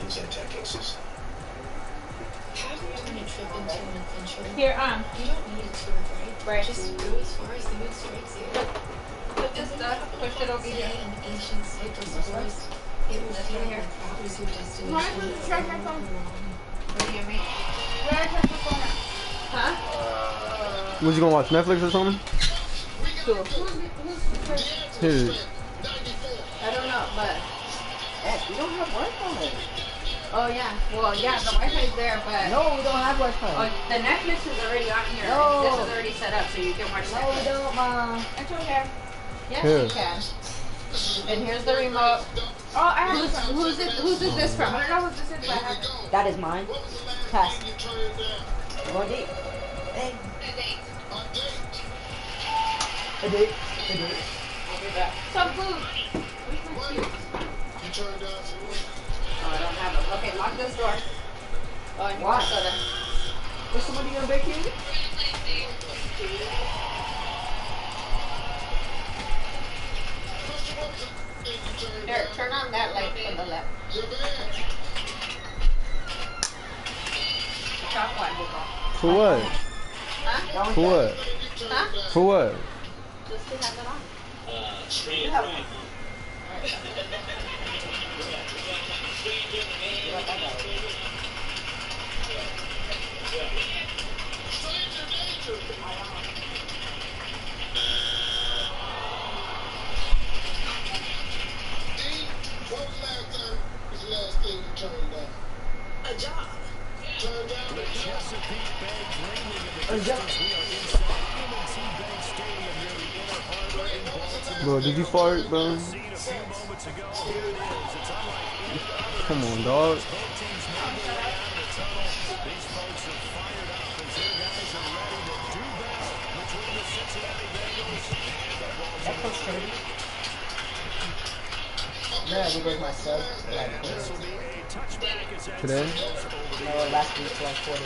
Zantac cases. Here, You don't need it to, right? Just go as far as the mood strikes you. Put this stuff, push it over here. An ancient cypress forest. It will feel like that was your destination. Why don't you charge my phone? What do you mean? Where is my phone at? Huh? Was you gonna watch Netflix or something? Cool. Who? I don't know, but We don't have Wi-Fi. oh yeah, well yeah, the Wi-Fi is there, but No, we don't have Wi-Fi. oh, the Netflix is already on here. No. This is already set up, so you can watch No, Netflix. we don't, Mom. It's okay. Yes, Here. you can. And here's the remote. Oh, I have this one. Whose is this from? I don't know who this is, but I have it. That is mine. Pass. Go on date. Hey. A date. A date. I'll be back. Some food. Where's my cubes? Oh, I don't have them. Okay, lock this door. Oh, and you Why? want soda. Is somebody gonna bake you? Here, turn on that light from the left. Top one. For what? Huh? For what? Huh? For what? Just to have it on. Straight Have right. one. A job. Turned down the Chesapeake Bay dreaming of the A job. distance. We are inside M&T Bank Stadium near the Inner Harbor in Baltimore. Bro, did you fart, bro? Seen a few moments ago. Here it is. It's unlike any other. Come on, dog. Both teams made their way out of the tunnel. These folks are fired up as their guys are ready to do battle between the Cincinnati Bengals and the That Baltimore comes dirty. Ravens. No, we break my sub. This will be a touchback as that Today? sails over the No, last week, last quarter.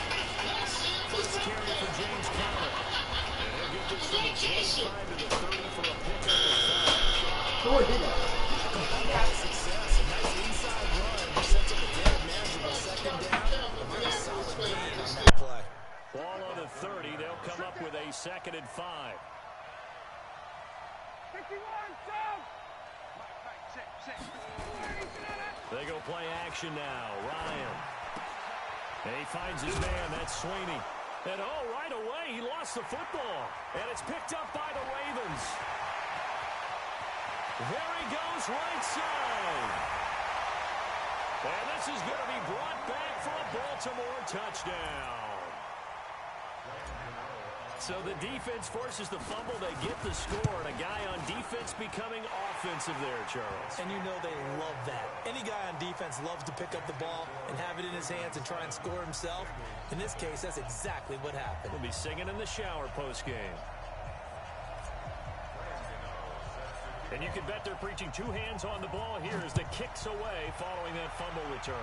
First carry for James Conner. And he'll get this from the 25 to the 30 for a pickup of 5. Who did that? Success, a nice inside run, sets up a very manageable second down. A very solid gain on that play. Ball on the 30, they'll come up with a 2nd and 5. They go play action now. Ryan. And he finds his man. That's Sweeney. And oh, right away, he lost the football. And it's picked up by the Ravens. There he goes, right side. And this is going to be brought back for a Baltimore touchdown. So the defense forces the fumble. They get the score, and a guy on defense becoming offensive there, Charles. And you know they love that. Any guy on defense loves to pick up the ball and have it in his hands and try and score himself. In this case, that's exactly what happened. He'll be singing in the shower post-game. And you can bet they're preaching two hands on the ball here as the kick's away following that fumble return.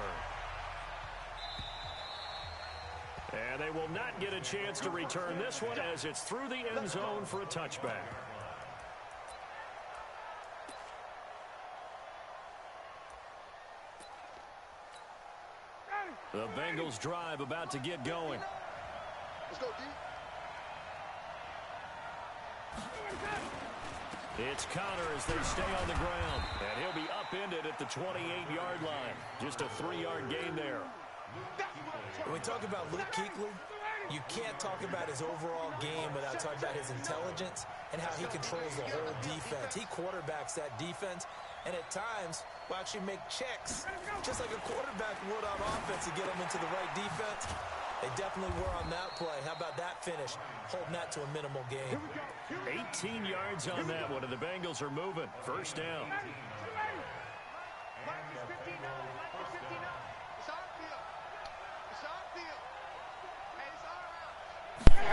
And they will not get a chance to return this one as it's through the end zone for a touchback. The Bengals drive about to get going. Let's go, D. It's Conner as they stay on the ground. And he'll be upended at the 28-yard line. Just a 3-yard gain there. When we talk about Luke Kuechly, you can't talk about his overall game without talking about his intelligence and how he controls the whole defense. He quarterbacks that defense, and at times will actually make checks, just like a quarterback would on offense to get them into the right defense. They definitely were on that play. How about that finish, holding that to a minimal gain? 18 yards on that one, and the Bengals are moving. First down.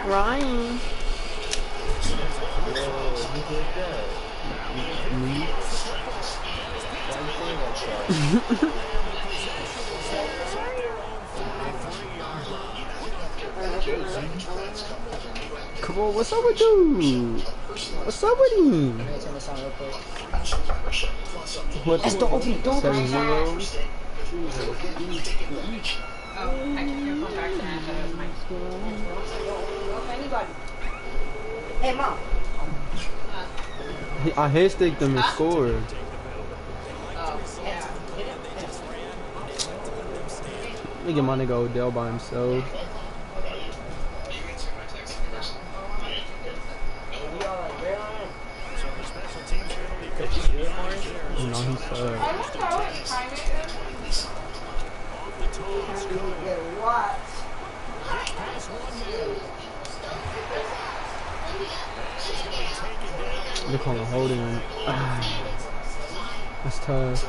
Ryan. Come on, what's up with you? What's up with him? Let me turn this on real quick. What? That's the open door. 7-0. Oh, I can hear from back there. I thought it was mine. Anybody? Hey, mom. I head sticked them and scored. Oh, yeah. Let me get my nigga Odell by himself. You know, he's I don't know what time it is. What? They're calling holding. That's tough.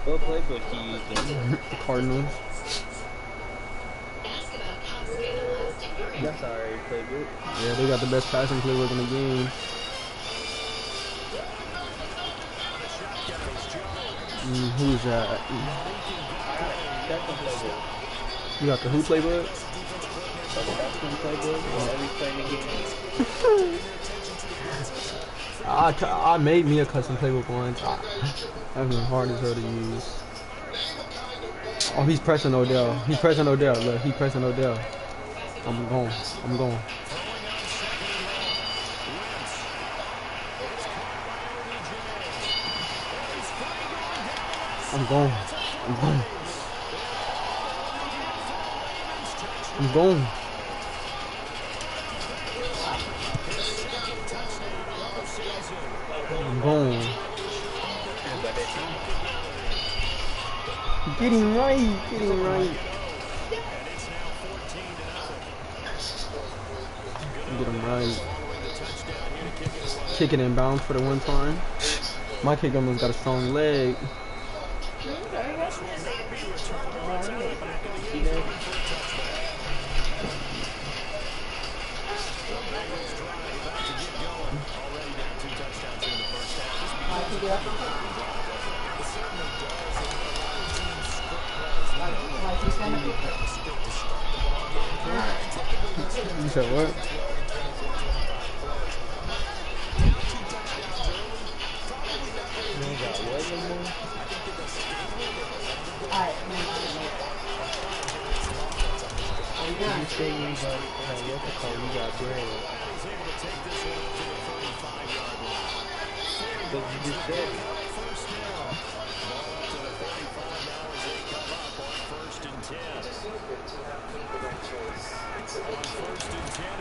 What playbook you using? The Cardinals. That's alright playbook. Yeah, they got the best passing playbook in the game. Who's that? That's the playbook. You got the who playbook? That's the playbook. Every play in the game. I made me a custom playbook once. That's been hard as hell to use. Oh, he's pressing Odell. He's pressing Odell. Look, he's pressing Odell. I'm going. I'm going. I'm going. I'm going. I'm going. I'm going. Get him right. Get him right. Get him right. Kick it in bounds for the one time. My kick almost got a strong leg. You said what? You say you got what the call? You got bread. But you just said it. First and 10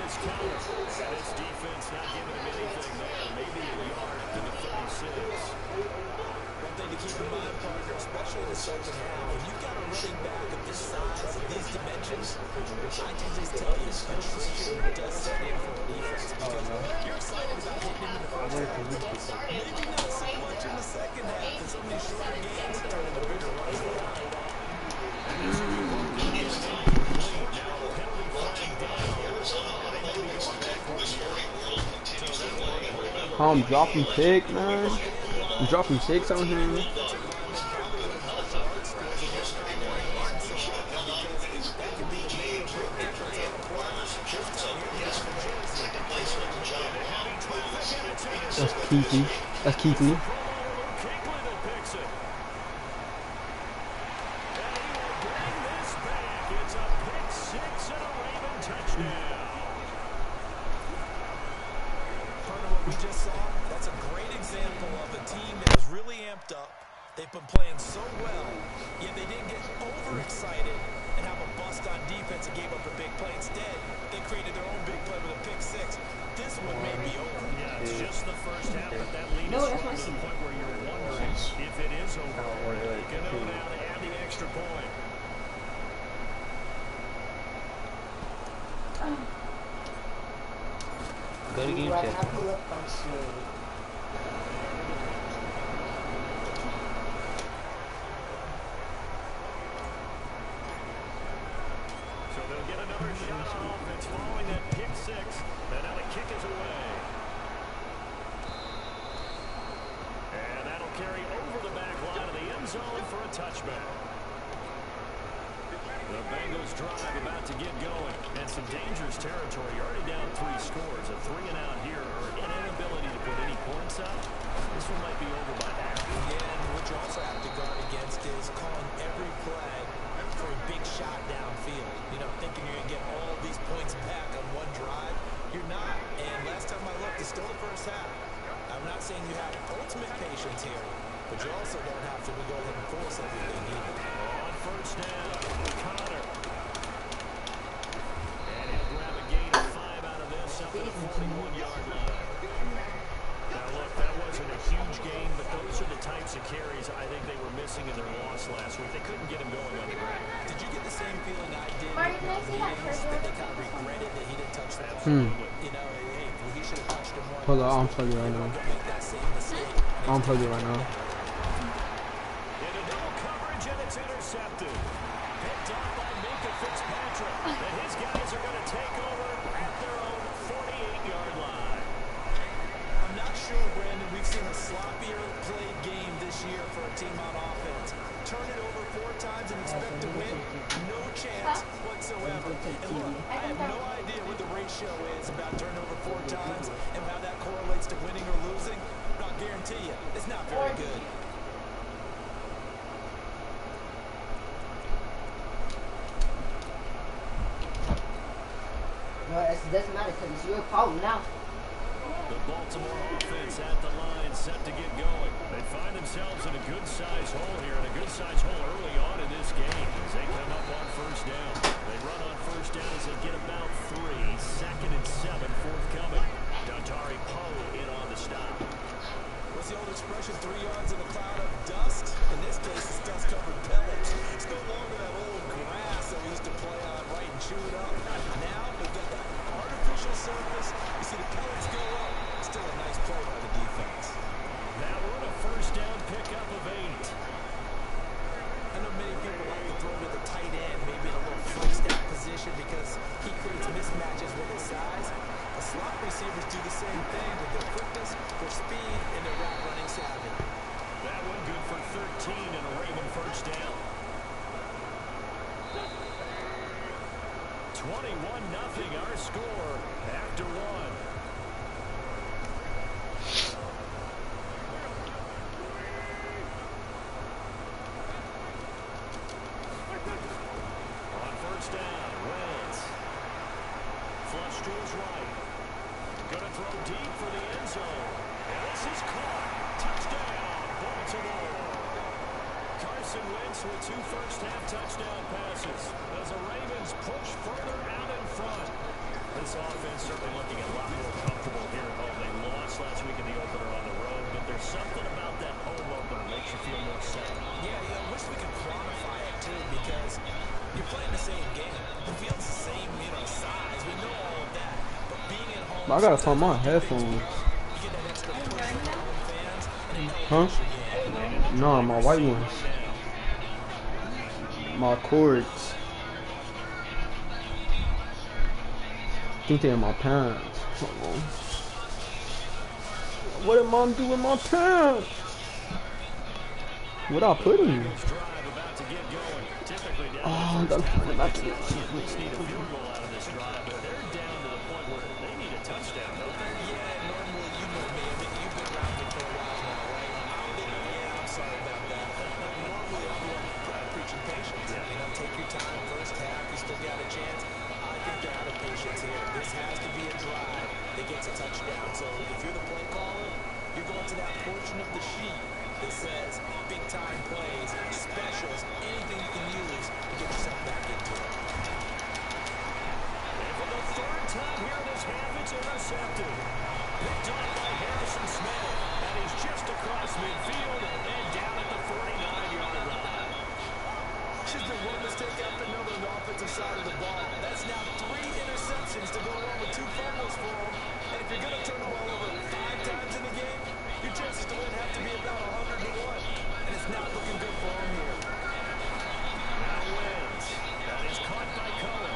is counted. This defense not giving him anything there. Maybe a yard up to the 36. One thing to keep in mind, Parker, especially in the second half, when you've got a running back of this size, of these dimensions, I can just tell you, frustration does set in for the defense. Because you're excited about hitting him in the first half. Maybe not so much in the second half, because some of these shorter games turn into bigger runs. Oh, I'm dropping pick, man. I'm dropping picks on him. That's Keithy. That's Keithy. They've been playing so well, yet they didn't get overexcited and have a bust on defense and gave up a big play. Instead, they created their own big play with a pick six. This one may be over. Yeah, it's just the first half, but that leads us to the point where you're wondering if it is over. You can know now they have the extra point. Go to game check. They'll get another shot off. It's following that pick six. And now the kick is away. And that'll carry over the back line of the end zone for a touchback. The Bengals drive about to get going. And some dangerous territory. You're already down 3 scores. A 3-and-out here, or an inability to put any points up. This one might be over by half. Yeah, and what you also have to guard against is calling every play for a big shot downfield. You know, thinking you're going to get all these points back on one drive. You're not. And last time I looked, it's still the first half. I'm not saying you have ultimate patience here, but you also don't have to go ahead and force everything either. On first down, Connor. And he'll grab a gain of 5 out of this up to the 41-yard line. Now, look, that wasn't a huge gain, but those are the types of carries I think they were missing in their loss last week. They couldn't get him going on the ground. Did you get the same feeling I did? Marty, can I see that That they kind of regretted that he didn't touch that? Absolutely. You know, hey, he should have touched him more. Hold on, I'm plugging right now. Make that same mistake. I'm plugging right now. Into double coverage, and it's intercepted. Picked up by Minka Fitzpatrick. And his guys are going to take over at their own 48-yard line. I'm not sure, Brandon, we've seen a sloppier played game this year for a team on offense. Turn it over 4 times and expect to win? No chance whatsoever. And look, I have no idea what the ratio is about turnover 4 times and how that correlates to winning or losing. But I'll guarantee you, it's not very good. No, it doesn't matter because it's your fault now. The Baltimore offense at the line, set to get going. They find themselves in a good-sized hole here, and a good-sized hole early on in this game as they come up on first down. They run on first down as they get about 3. 2nd and 7 forthcoming. Dontari Poe in on the stop. What's the old expression, 3 yards in a cloud of dust? In this case, it's dust-covered pellets. It's no longer that old grass that we used to play on, right, and chew it up. Now, we've got that artificial surface. You see the pellets go up. Still a nice play by the defense. That one a first down pickup of 8. I know many people like to throw to the tight end, maybe in a little flexed out position because he creates mismatches with his size. The slot receivers do the same thing with their quickness, their speed, and their route running savvy. That one good for 13 and a Raven first down. 21-0 our score after 1. Down, Wentz. Flush to his right. Gonna throw deep for the end zone. And this is caught. Touchdown, Baltimore. Carson Wentz with 2 first-half touchdown passes as the Ravens push further out in front. This offense certainly looking a lot more comfortable here at home. They lost last week in the opener on the road, but there's something about that home opener that makes you feel more settled. Yeah, I wish we could quantify it, too, because you're playing the same game. The field's the same, size. We know all of that. But being at home... I gotta find my headphones. You get that extra push from the home fans. Huh? No, my white ones. My cords. I think they're in my pants. Hold on. What did mom do with my pants? What I put in? Oh, I gotta find them after this. At least need a field goal out of this drive, but they're down to the point where they need a touchdown, don't they? Yeah, normally you know me. I mean, you've been around me for a while now, right? I'm sorry about that. Normally I'm the one preaching patience. Take your time. First half, you still got a chance. I think they're out of patience here. This has to be a drive that gets a touchdown. So if you're the play caller, you're going to that portion of the sheet that says big-time plays, specials, anything you can use to get yourself back into it. And for the 3rd time here in this half, it's intercepted. Picked off by Harrison Smith, and he's just across midfield and down at the 49-yard line. Just been one mistake after another on the offensive side of the ball. That's now 3 interceptions to go along with 2 fumbles for him. And if you're going to turn the ball over 5 times in the game, your chances to win have to be about 100 to 1. And it's not looking good for him here. Now wins. That is caught by Cohen.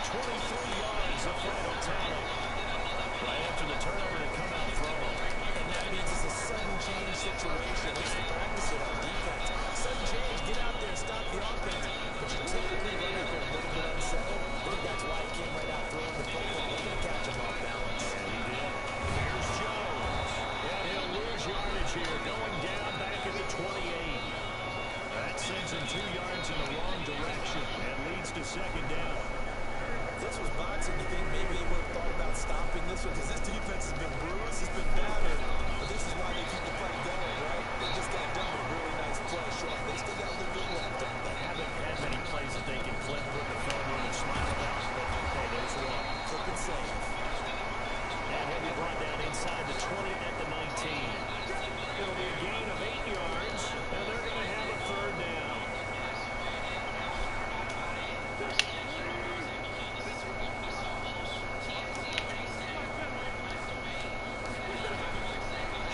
23 yards of final tally. Right after the turnover to come out throwing. And that means it's a sudden change situation. We used to practice it on defense. Sudden change, get out there, stop the offense. But you typically run if they're a little bit unsettled. I think that's why he came right out throwing the football. They're going to catch him off balance. And he did. Here's Jones. And he'll lose yardage here, going down back at the 28. That sends him 2 yards in the wrong direction and leads to second down. This was boxing. You think maybe they would have thought about stopping this one because this defense has been bruised, it's been battered. But this is why they keep the fight going, right? They just got done with a really nice play. Sure, they still got a little bit left, don't they? Haven't had many plays that they can flip, put the phone in and smile about. But okay, there's one. Clip and save. And he'll be brought down inside the 20 at the 19. It'll be a gain of 8 yards, and they're going to have a third down.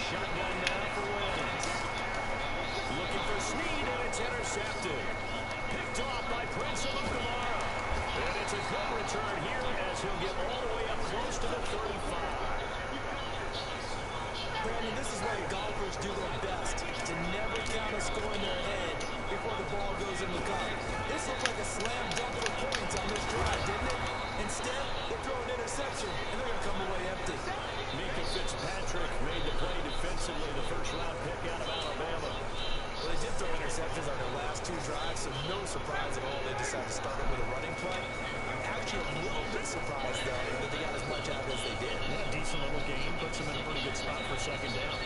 Shotgun now for Wentz. Looking for Snead, and it's intercepted. Picked off by Prince Amukamara. And it's a good return here as he'll get all the way up close to the 35. Brandon, this is why golfers do their best to never count a score in their head before the ball goes in the cup. This looked like a slam dunk for points on this drive, didn't it? Instead, they throw an interception, and they're going to come away empty. Mika Fitzpatrick made the play defensively, the first-round pick out of Alabama. Well, they did throw interceptions on their last 2 drives, so no surprise at all they decided to start it with a running play. I'm actually a little bit surprised, though, that they got as much out as they did. Yeah, decent little game, puts them in a pretty good spot for second down.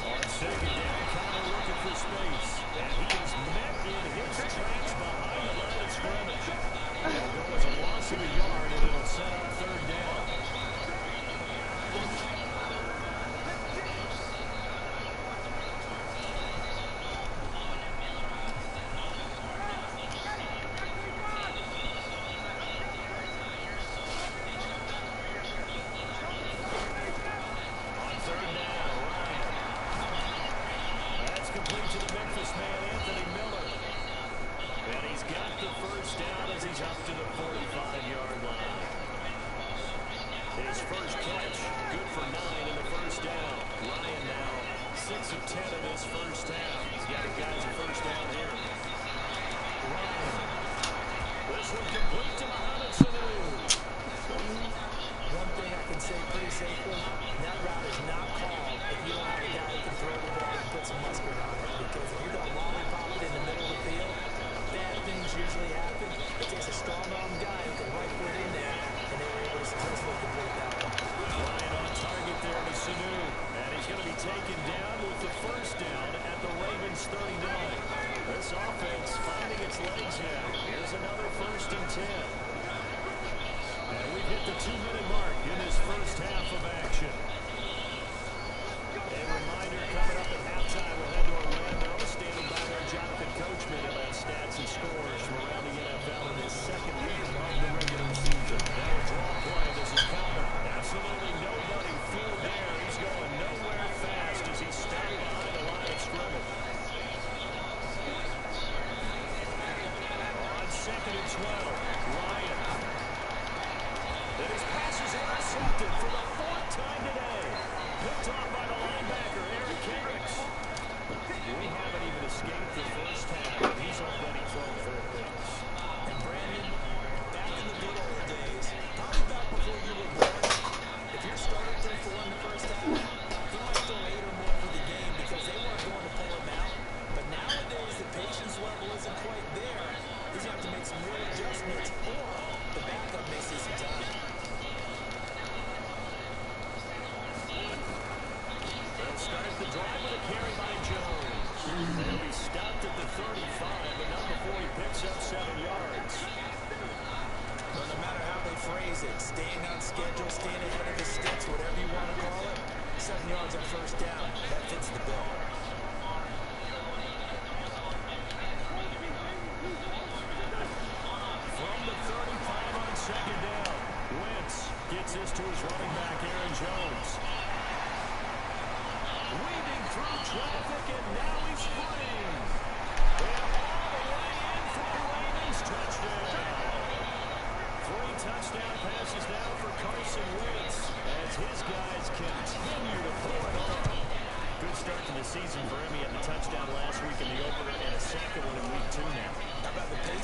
On second down, Connor looking for space, and he is met in his tracks behind the line of scrimmage. It'll go as a loss of a yard, and it'll set up third down.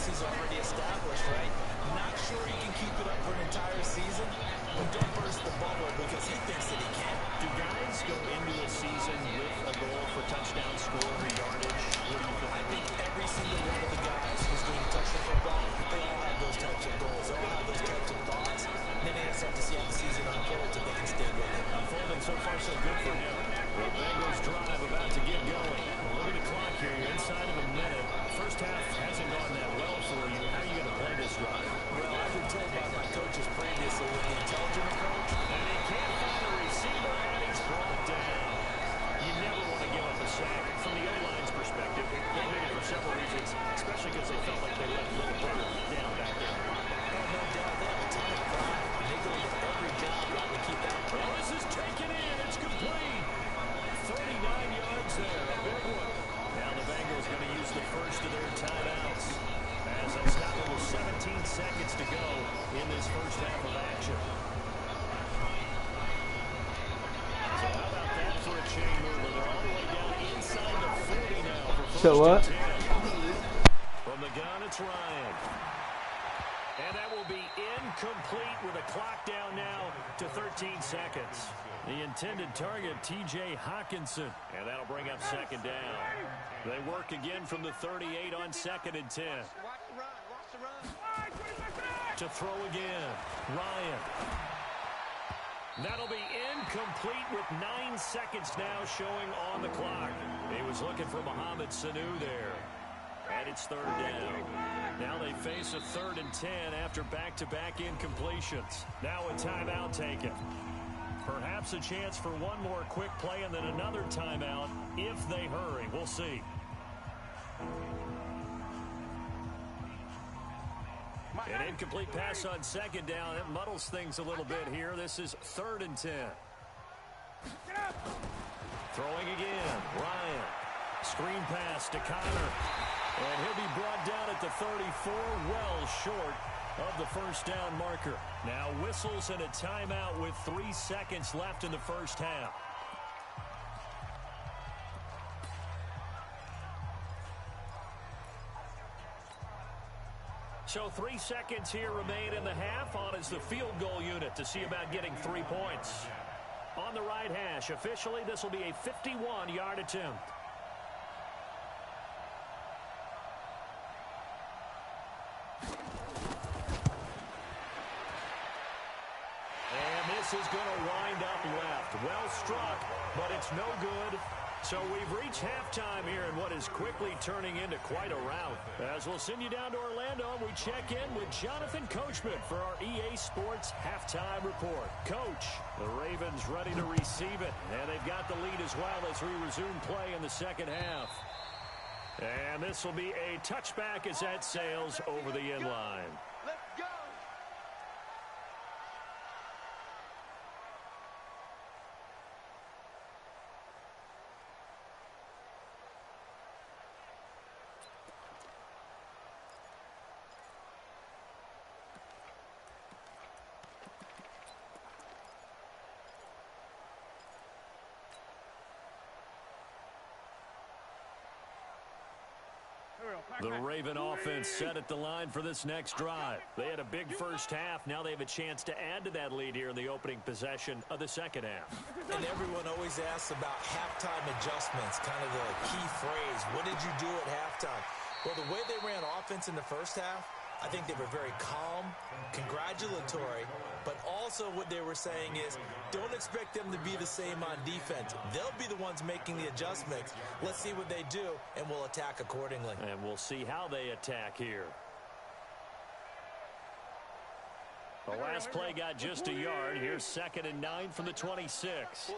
consistency's already established, right? Not sure he can keep it up for an entire season, but don't burst the bubble because he thinks that he can. Do guys go into a season with a goal for touchdown score or yardage? What do you think? I think every single one of the guys who's going to touch the football, they all have those types of goals. They all have those types of thoughts. And then they just have to see how the season unfolds if they can stay with it. Unfolding so far so good for him. The Bengals drive about to get going. Look at the clock here. You're inside of a minute. First half hasn't gone that well for you. How are you going to play this drive? Well, I've been told by my coaches previously with the intelligent approach, And he can't find a receiver, and he's brought down. You never want to give up a sack. From the O-line's perspective, they made it for several reasons, especially because they felt like they let Little Bird down back there. oh, no doubt they have a ton of pride, and they go into every job trying to keep that Well, this is taken in. It's complete. 39 yards there. A big one. Now the Bengals going to use the first of their timeouts as they stop it with 17 seconds to go in this first half of action. So how about that for a chain mover? They're all the way down inside the 40 now for first So what? and 10. From the gun, it's Ryan. And that will be incomplete with a clock down now to 13 seconds. The intended target, T.J. Hawkinson. And that'll bring up second down. They work again from the 38 on second and 10. To throw again, Ryan. That'll be incomplete with 9 seconds now showing on the clock. He was looking for Mohamed Sanu there. And it's third down. Now they face a 3rd and 10 after back-to-back incompletions. Now a timeout taken. Perhaps a chance for one more quick play and then another timeout if they hurry. We'll see. An incomplete pass on second down. It muddles things a little bit here. This is 3rd and 10. Throwing again. Ryan. Screen pass to Connor. And he'll be brought down at the 34, well short of the first down marker. Now whistles and a timeout with 3 seconds left in the first half. So 3 seconds here remain in the half. On is the field goal unit to see about getting 3 points. On the right hash, officially this will be a 51-yard attempt. This is going to wind up left. Well struck, but it's no good. So we've reached halftime here in what is quickly turning into quite a rout. As we'll send you down to Orlando, we check in with Jonathan Coachman for our EA Sports Halftime Report. Coach, the Ravens ready to receive it, and they've got the lead as well as we resume play in the second half. And this will be a touchback as that sails over the end line. Let's go. The Raven offense set at the line for this next drive. They had a big first half. Now they have a chance to add to that lead here in the opening possession of the second half. And everyone always asks about halftime adjustments, kind of the key phrase. What did you do at halftime? Well, the way they ran offense in the first half, I think they were very calm, congratulatory, but also what they were saying is don't expect them to be the same on defense. They'll be the ones making the adjustments. Let's see what they do, and we'll attack accordingly. And we'll see how they attack here. The last play got just a yard. Here's 2nd and 9 from the 26.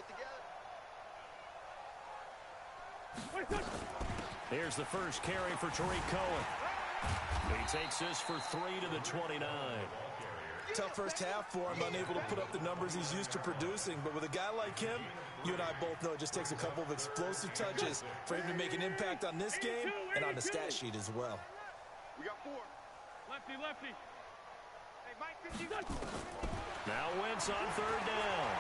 Here's the first carry for Tariq Cohen. He takes this for 3 to the 29. Tough first half for him, unable to put up the numbers he's used to producing. But with a guy like him, you and I both know it just takes a couple of explosive touches for him to make an impact on this game and on the stat sheet as well. We got 4. Lefty, lefty. Hey, Mike, Now Wentz on 3rd down.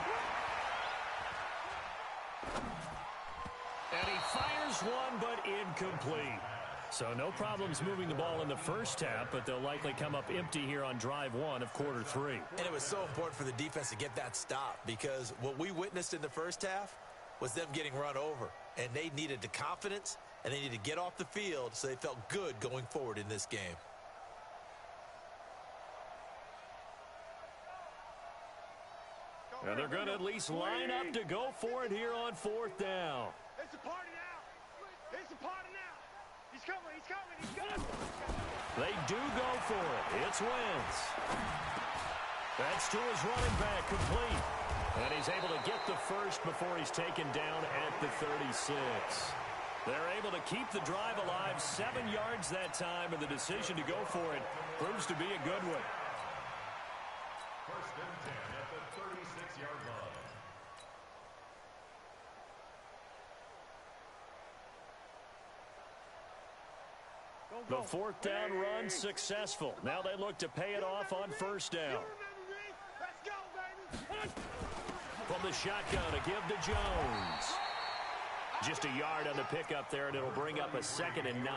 And he fires one, but incomplete. So no problems moving the ball in the first half, but they'll likely come up empty here on drive one of quarter three. And it was so important for the defense to get that stop because what we witnessed in the first half was them getting run over. And they needed the confidence, and they needed to get off the field so they felt good going forward in this game. And they're going to at least line up to go for it here on fourth down. It's a party now. It's a party now. He's coming. He's coming. He's coming. They do go for it. It's Wentz. That's to his running back, complete. And he's able to get the first before he's taken down at the 36. They're able to keep the drive alive, 7 yards that time, and the decision to go for it proves to be a good one. First and 10 at the 36-yard line. The fourth down run successful. Now they look to pay it off on first down. Let's go, baby. From the shotgun to give to Jones. Just a yard on the pickup there, and it'll bring up a 2nd and 9.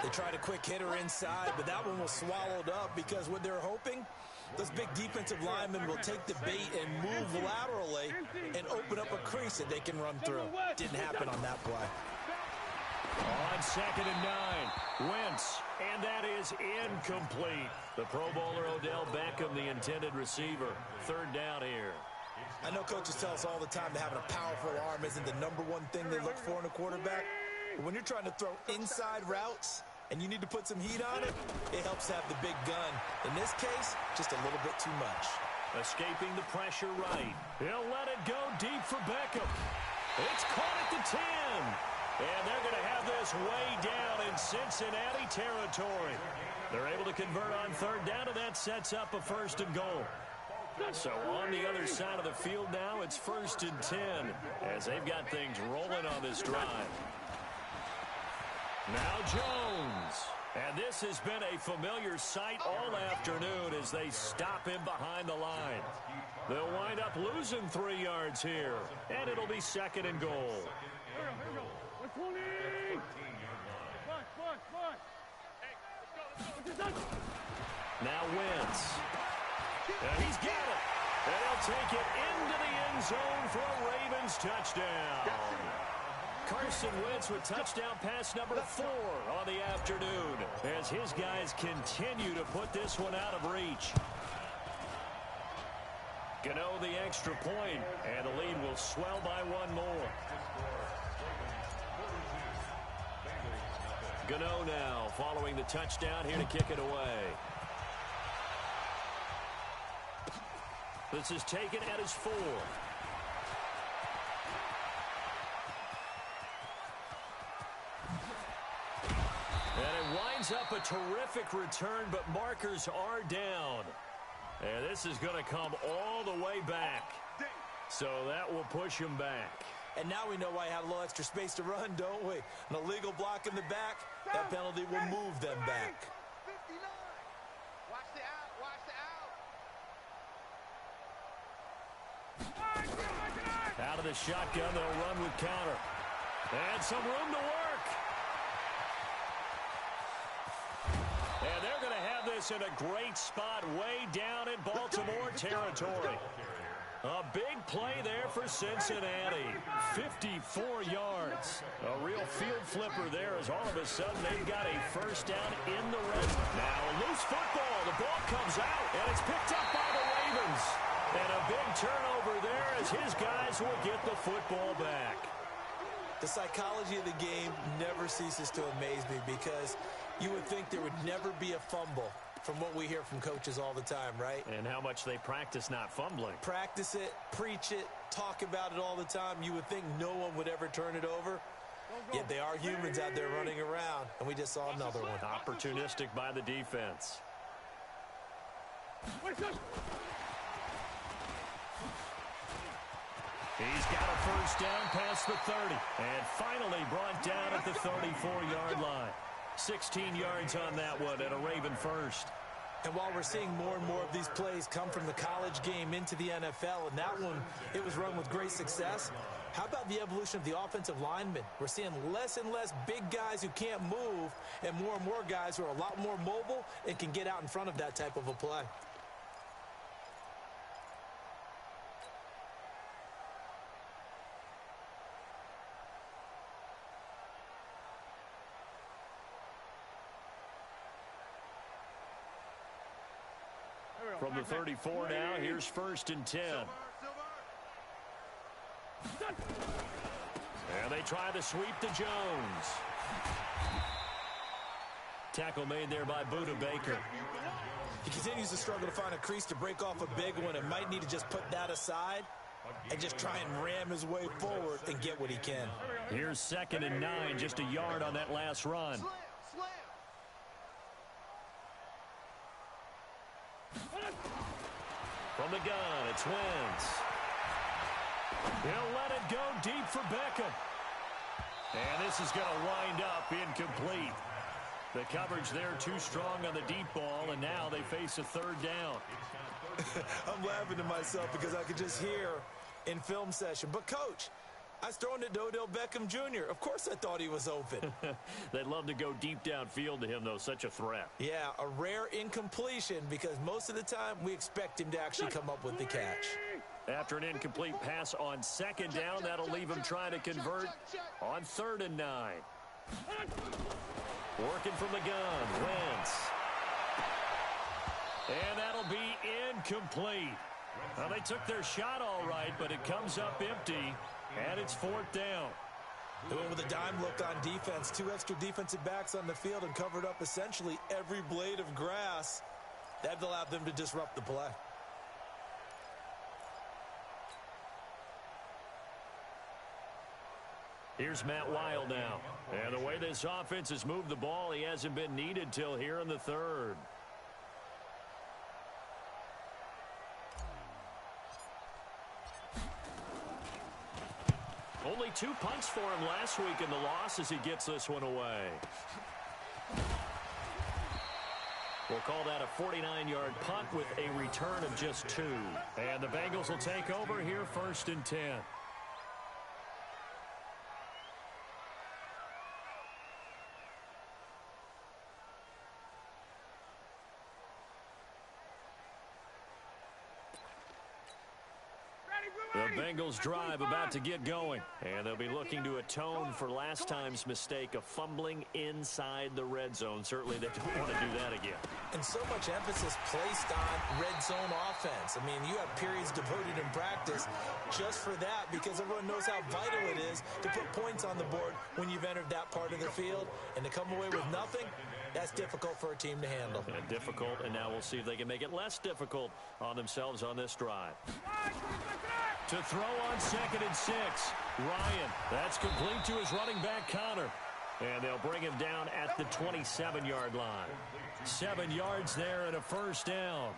They tried a quick hitter inside, but that one was swallowed up because what they're hoping, those big defensive linemen will take the bait and move laterally and open up a crease that they can run through. Didn't happen on that play. On 2nd and 9, Wentz, and that is incomplete. The Pro Bowler Odell Beckham, the intended receiver. Third down here. I know coaches tell us all the time that having a powerful arm isn't the #1 thing they look for in a quarterback. But when you're trying to throw inside routes and you need to put some heat on it, it helps to have the big gun. In this case, just a little bit too much. Escaping the pressure right. He'll let it go deep for Beckham. It's caught at the 10. And they're going to have this way down in Cincinnati territory. They're able to convert on third down, and that sets up a 1st and goal. So on the other side of the field now, it's 1st and 10 as they've got things rolling on this drive. Now Jones. And this has been a familiar sight all afternoon as they stop him behind the line. They'll wind up losing 3 yards here, and it'll be 2nd and goal. Here we go. 120. Push. Hey, let's go. Now Wentz. And he's got it. And he'll take it into the end zone for a Ravens touchdown. Carson Wentz with touchdown pass number 4 on the afternoon as his guys continue to put this one out of reach. Gano the extra point, and the lead will swell by 1 more. Gano now following the touchdown here to kick it away. This is taken at his 4. And it winds up a terrific return, but markers are down. And this is going to come all the way back. So that will push him back. And now we know why he had a little extra space to run, don't we? An illegal block in the back, that penalty will move them back. 59. Watch the out. Watch the out. Out of the shotgun, they'll run with counter. And some room to work. And they're going to have this in a great spot way down in Baltimore territory. A big play there for Cincinnati. 54 yards. A real field flipper there as all of a sudden they've got a first down in the red. Now a loose football. The ball comes out, and it's picked up by the Ravens. And a big turnover there as his guys will get the football back. The psychology of the game never ceases to amaze me because you would think there would never be a fumble from what we hear from coaches all the time, right? And how much they practice not fumbling. Practice it, preach it, talk about it all the time. You would think no one would ever turn it over. Yet they are humans out there running around, and we just saw another one. Opportunistic by the defense. He's got a first down past the 30. And finally brought down at the 34-yard line. 16 yards on that one and a Raven first. And while we're seeing more and more of these plays come from the college game into the NFL, and that one, it was run with great success, how about the evolution of the offensive linemen? We're seeing less and less big guys who can't move and more guys who are a lot more mobile and can get out in front of that type of a play. From the 34 now, here's 1st and 10. And they try to sweep to Jones. Tackle made there by Buda Baker. He continues to struggle to find a crease to break off a big one and might need to just put that aside and just try and ram his way forward and get what he can. Here's 2nd and 9, just a yard on that last run. From the gun, it's Wentz. He'll let it go deep for Beckham. And this is going to wind up incomplete. The coverage there too strong on the deep ball, and now they face a 3rd down. I'm laughing to myself because I could just hear in film session. But, Coach, I was throwing it to Odell Beckham Jr. Of course I thought he was open. They'd love to go deep downfield to him, though. Such a threat. Yeah, a rare incompletion because most of the time we expect him to actually come up with the catch. After an incomplete pass on 2nd down, that'll leave him trying to convert on 3rd and 9. Working from the gun, Wentz. And that'll be incomplete. Well, they took their shot all right, but it comes up empty, and it's 4th down. They went with a dime look on defense. 2 extra defensive backs on the field and covered up essentially every blade of grass. That allowed them to disrupt the play. Here's Matt Wild now. And the way this offense has moved the ball, he hasn't been needed till here in the 3rd. Only 2 punts for him last week in the loss as he gets this one away. We'll call that a 49-yard punt with a return of just 2. And the Bengals will take over here 1st and 10. The Bengals drive about to get going, and they'll be looking to atone for last time's mistake of fumbling inside the red zone. Certainly they don't want to do that again. And so much emphasis placed on red zone offense. I mean, you have periods devoted in practice just for that because everyone knows how vital it is to put points on the board when you've entered that part of the field. And to come away with nothing, that's difficult for a team to handle. And difficult, and now we'll see if they can make it less difficult on themselves on this drive. To throw on 2nd and 6. Ryan, that's complete to his running back, Connor. And they'll bring him down at the 27-yard line. 7 yards there and a 1st down.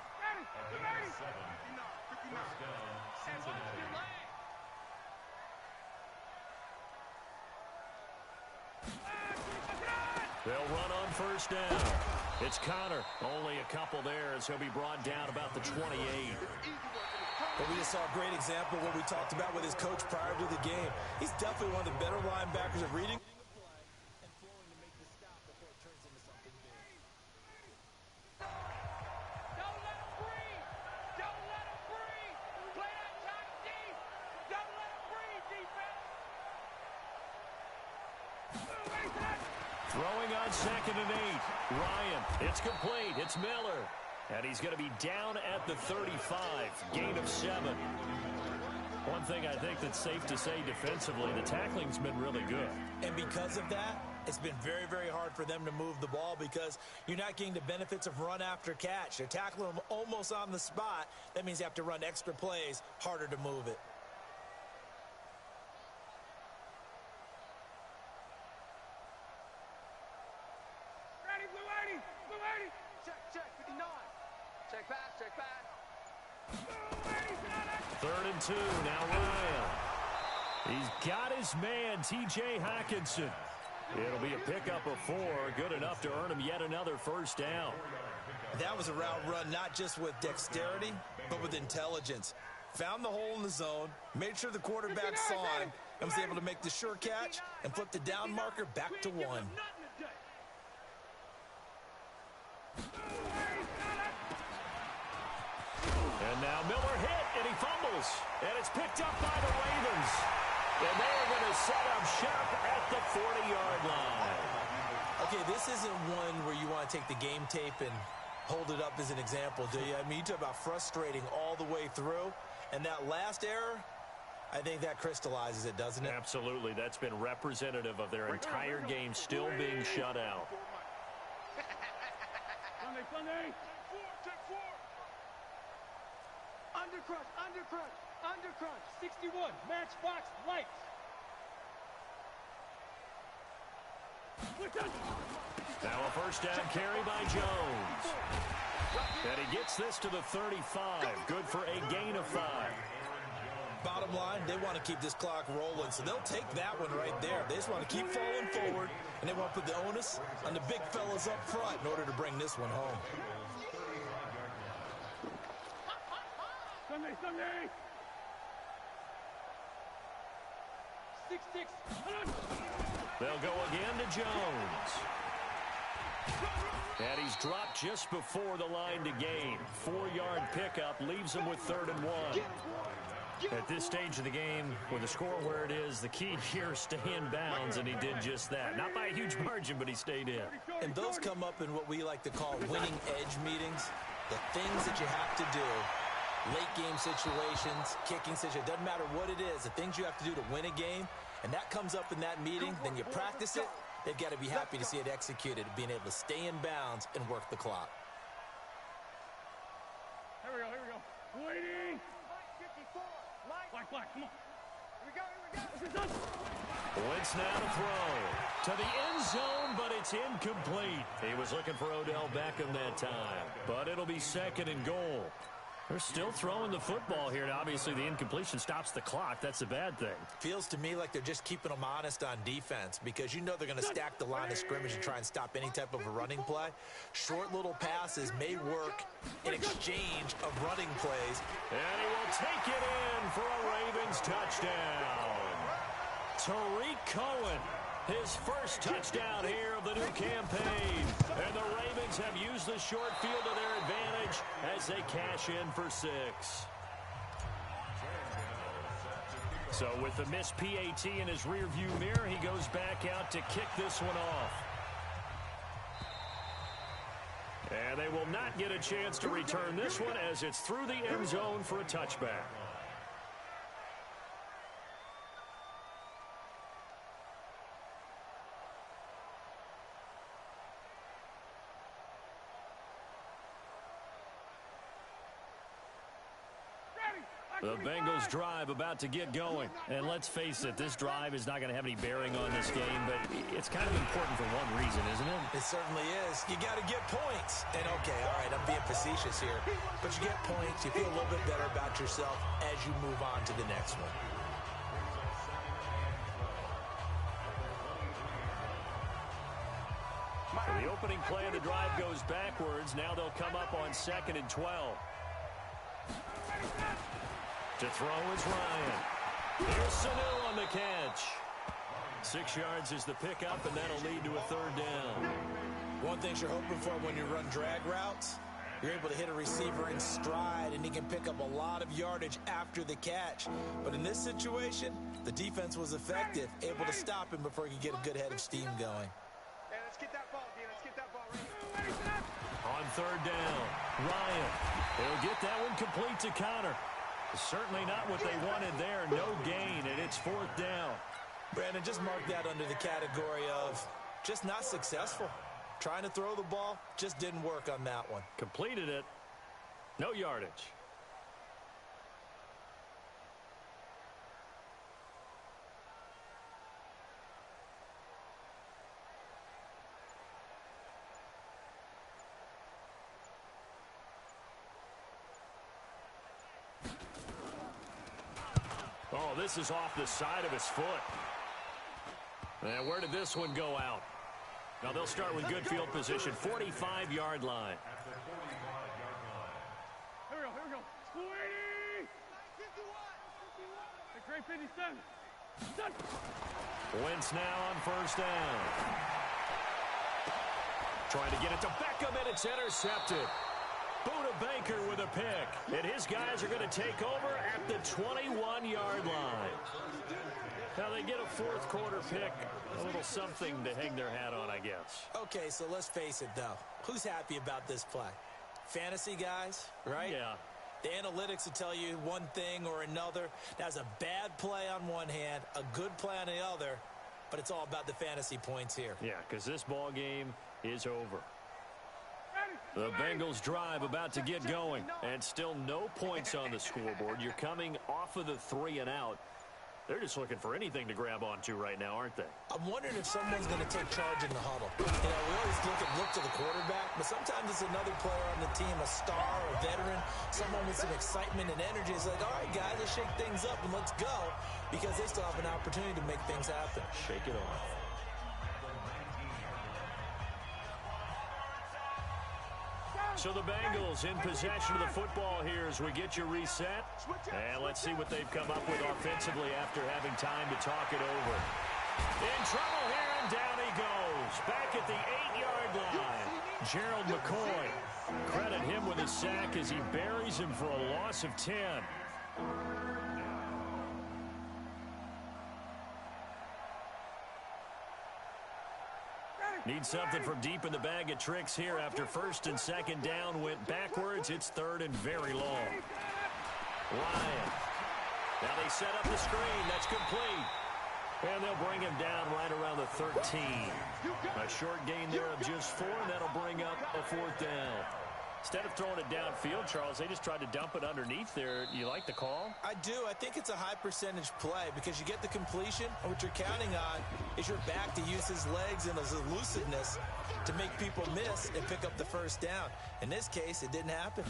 They'll run on 1st down. It's Connor. Only a couple there as he'll be brought down about the 28. But we just saw a great example of what we talked about with his coach prior to the game. He's definitely one of the better linebackers at reading. Throwing on 2nd and 8. Ryan, it's complete. It's Miller. And he's going to be down at the 35. Gain of 7. One thing I think that's safe to say defensively, the tackling's been really good. And because of that, it's been very, very hard for them to move the ball because you're not getting the benefits of run after catch. They're tackling them almost on the spot. That means you have to run extra plays, harder to move it. Ready, Blue 80! Blue 80! Check, 59. Check pass, check pass. 3rd and 2, now Ryan. He's got his man, T.J. Hockenson. It'll be a pickup of 4, good enough to earn him yet another 1st down. That was a route run not just with dexterity, but with intelligence. Found the hole in the zone, made sure the quarterback saw him, and was able to make the sure catch and flip the down marker back to 1. And now Miller hit, and he fumbles. And it's picked up by the Ravens. And they're going to set up shop at the 40-yard line. Okay, this isn't one where you want to take the game tape and hold it up as an example, do you? I mean, you talk about frustrating all the way through. And that last error, I think that crystallizes it, doesn't it? Absolutely. That's been representative of their entire game still being shut out. Sunday. Check 4. Undercrunch. 61. Matchbox lights. Now a first down carry by Jones. And he gets this to the 35. Good for a gain of 5. Bottom line, they want to keep this clock rolling, so they'll take that one right there. They just want to keep falling forward, and they want to put the onus on the big fellas up front in order to bring this one home. Sunday. 6-6. They'll go again to Jones. And he's dropped just before the line to gain. 4-yard pickup leaves him with 3rd and 1. At this stage of the game, with the score where it is, the key here is stay in bounds, and he did just that. Not by a huge margin, but he stayed in. And those come up in what we like to call winning edge meetings. The things that you have to do, late game situations, kicking situations, doesn't matter what it is, the things you have to do to win a game, and that comes up in that meeting, then you practice it. They've got to be happy to see it executed, being able to stay in bounds and work the clock. Here we go. Waiting. 54. Black, come on. Here we go. This is us. Wentz now to throw. To the end zone, but it's incomplete. He was looking for Odell Beckham that time, but it'll be 2nd and goal. They're still throwing the football here, and obviously the incompletion stops the clock. That's a bad thing. Feels to me like they're just keeping them honest on defense because you know they're going to stack the line of scrimmage and try and stop any type of a running play. Short little passes may work in exchange of running plays. And he will take it in for a Ravens touchdown. Tariq Cohen, his first touchdown here of the new campaign. And the Ravens have used the short field to their advantage as they cash in for 6. So with the missed PAT in his rearview mirror, he goes back out to kick this one off. And they will not get a chance to return this one as it's through the end zone for a touchback. The Bengals drive about to get going. And let's face it, this drive is not going to have any bearing on this game, but it's kind of important for one reason, isn't it? It certainly is. You got to get points. And okay, all right, I'm being facetious here. But you get points, you feel a little bit better about yourself as you move on to the next one. The opening play of the drive goes backwards. Now they'll come up on 2nd and 12. To throw is Ryan. Here's Sanu on the catch. 6 yards is the pickup, and that'll lead to a 3rd down. One thing you're hoping for when you run drag routes, you're able to hit a receiver in stride, and he can pick up a lot of yardage after the catch. But in this situation, the defense was effective, able to stop him before he could get a good head of steam going. Hey, let's get that ball, D. Let's get that ball right. On 3rd down, Ryan. They'll get that one complete to Connor. Certainly not what they wanted there. No gain, and it's 4th down. Brandon, just mark that under the category of just not successful. Trying to throw the ball, just didn't work on that one. Completed it. No yardage. Oh, this is off the side of his foot. And where did this one go out? Now they'll start with good field position, 45-yard line. At the 45-yard line. Here we go. 280. Hey, Trey, 57. Done. Wentz now on first down. Trying to get it to Beckham, and it's intercepted. Buda Baker with a pick. And his guys are going to take over at the 21-yard line. Now they get a fourth quarter pick. A little something to hang their hat on, I guess. Okay, so let's face it, though. Who's happy about this play? Fantasy guys, right? Yeah. The analytics will tell you one thing or another. That's a bad play on one hand, a good play on the other, but it's all about the fantasy points here. Yeah, because this ball game is over. The Bengals drive about to get going, and still no points on the scoreboard. You're coming off of the 3 and out. They're just looking for anything to grab onto right now, aren't they? I'm wondering if someone's going to take charge in the huddle. You know, we always look to the quarterback, but sometimes it's another player on the team, a star, a veteran, someone with some excitement and energy. It's like, all right, guys, let's shake things up and let's go, because they still have an opportunity to make things happen. Shake it off. So the Bengals in possession of the football here as we get you reset. And let's see what they've come up with offensively after having time to talk it over. In trouble here, and down he goes. Back at the 8-yard line. Gerald McCoy. Credit him with a sack as he buries him for a loss of 10. Need something from deep in the bag of tricks here after first and second down went backwards. It's third and very long. Ryan. Now they set up the screen. That's complete. And they'll bring him down right around the 13. A short gain there of just 4, and that'll bring up a 4th down. Instead of throwing it downfield, Charles, they just tried to dump it underneath there. You like the call? I do. I think it's a high percentage play because you get the completion, and what you're counting on is your back to use his legs and his elusiveness to make people miss and pick up the first down. In this case, it didn't happen.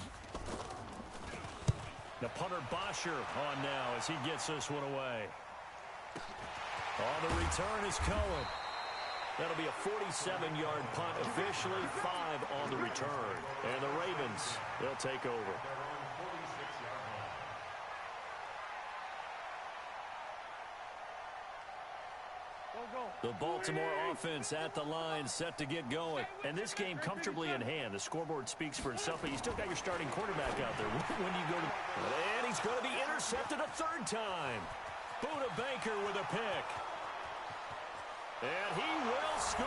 The punter Bosher on now as he gets this one away. On the return is Cohen. That'll be a 47-yard punt, officially 5 on the return. And the Ravens, they'll take over. The Baltimore offense at the line, set to get going. And this game comfortably in hand. The scoreboard speaks for itself, but you still got your starting quarterback out there. When you go to... And he's going to be intercepted a 3rd time. Buda Baker with a pick. And he will score.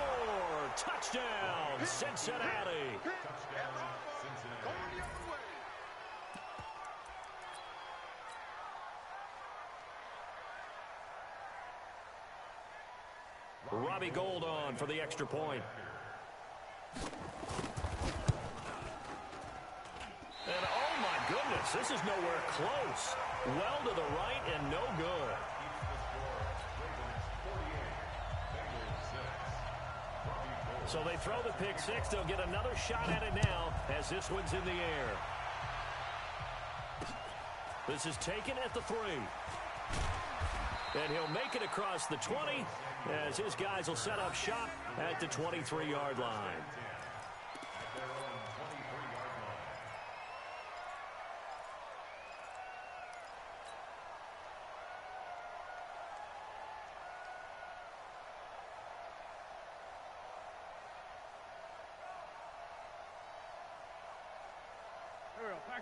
Touchdown, Cincinnati. Touchdown, Cincinnati. Robbie Gould on for the extra point. And oh my goodness, this is nowhere close. Well to the right and no good. So they throw the pick 6. They'll get another shot at it now as this one's in the air. This is taken at the 3. And he'll make it across the 20 as his guys will set up shop at the 23-yard line.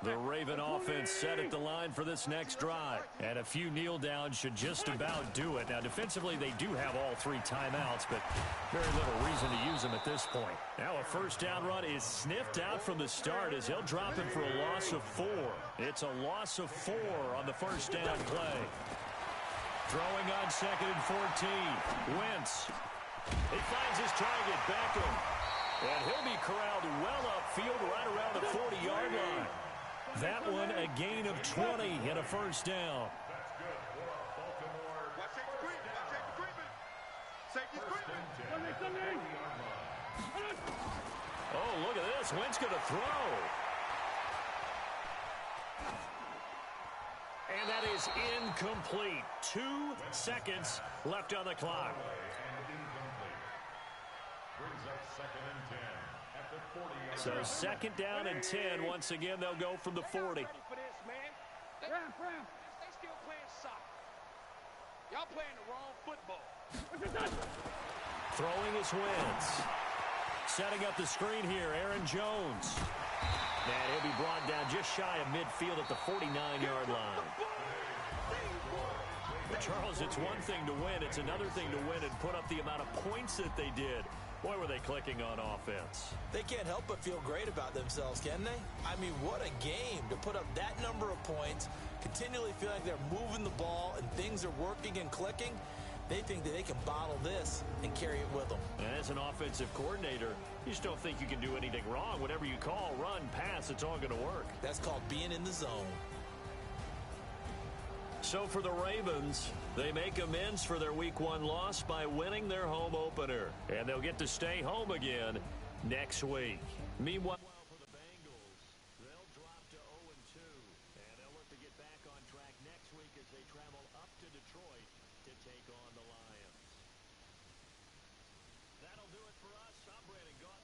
The Raven offense set at the line for this next drive. And a few kneel downs should just about do it. Now, defensively, they do have all 3 timeouts, but very little reason to use them at this point. Now a first down run is sniffed out from the start as they'll drop him for a loss of 4. It's a loss of 4 on the first down play. Throwing on 2nd and 14. Wentz. He finds his target, Beckham. And he'll be corralled well upfield right around the 40-yard line. That one a gain of 20 and a first down. That's good for Baltimore. Watch that screen. Watch that screen. Safety screen. Oh, look at this. Wentz going to throw. And that is incomplete. 2 seconds left on the clock. And incomplete. Brings up second and 10 at the 40-yard So line. second down and 10. Once again, they'll go from the 40. Ready for this, man. They still playing soccer. Y'all playing the wrong football. Throwing his Wentz. Setting up the screen here, Aaron Jones. And he'll be brought down just shy of midfield at the 49-yard line. But Charles, it's one thing to win. It's another thing to win and put up the amount of points that they did. Boy, were they clicking on offense. They can't help but feel great about themselves, can they? I mean, what a game to put up that number of points, continually feel like they're moving the ball and things are working and clicking. They think that they can bottle this and carry it with them. And as an offensive coordinator, you just don't think you can do anything wrong. Whatever you call, run, pass, it's all going to work. That's called being in the zone. So for the Ravens, they make amends for their Week 1 loss by winning their home opener. And they'll get to stay home again next week. Meanwhile, for the Bengals, they'll drop to 0-2. And they'll look to get back on track next week as they travel up to Detroit to take on the Lions. That'll do it for us. I'm Brandon Gauthier.